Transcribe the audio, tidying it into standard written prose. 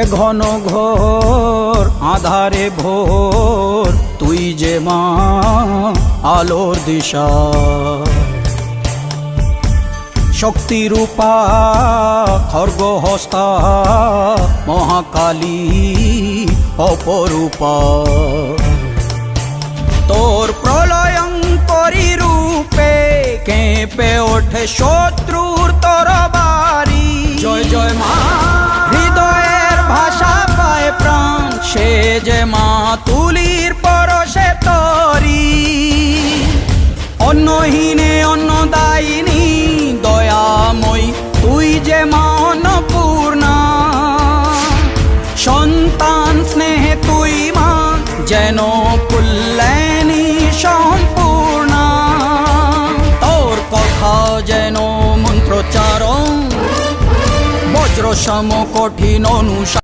এ ঘন ঘোর আধারে ভোর তুই যে মা আলোর দিশা, শক্তিরূপা খর্গহস্তা মহাকালী অপরূপা। তোর প্রলয়ঙ্করী রূপে কেঁপে ওঠে শত্রুর তরবারি। জয় জয় মা, হৃদয়ের ভাষা পায় প্রাণ, সে যে মা তুলির পরশে তরি। অন্নহীনে অন্নদায়িনী দয়াময়ী, তুই যে মা অন্নপূর্ণা। সন্তান স্নেহে তুই মা যেন কল্যাণী সম্পূর্ণা। তোর কথা যেন মন্ত্রোচ্চারণ, বজ্র সম কঠিন অনুশাসন।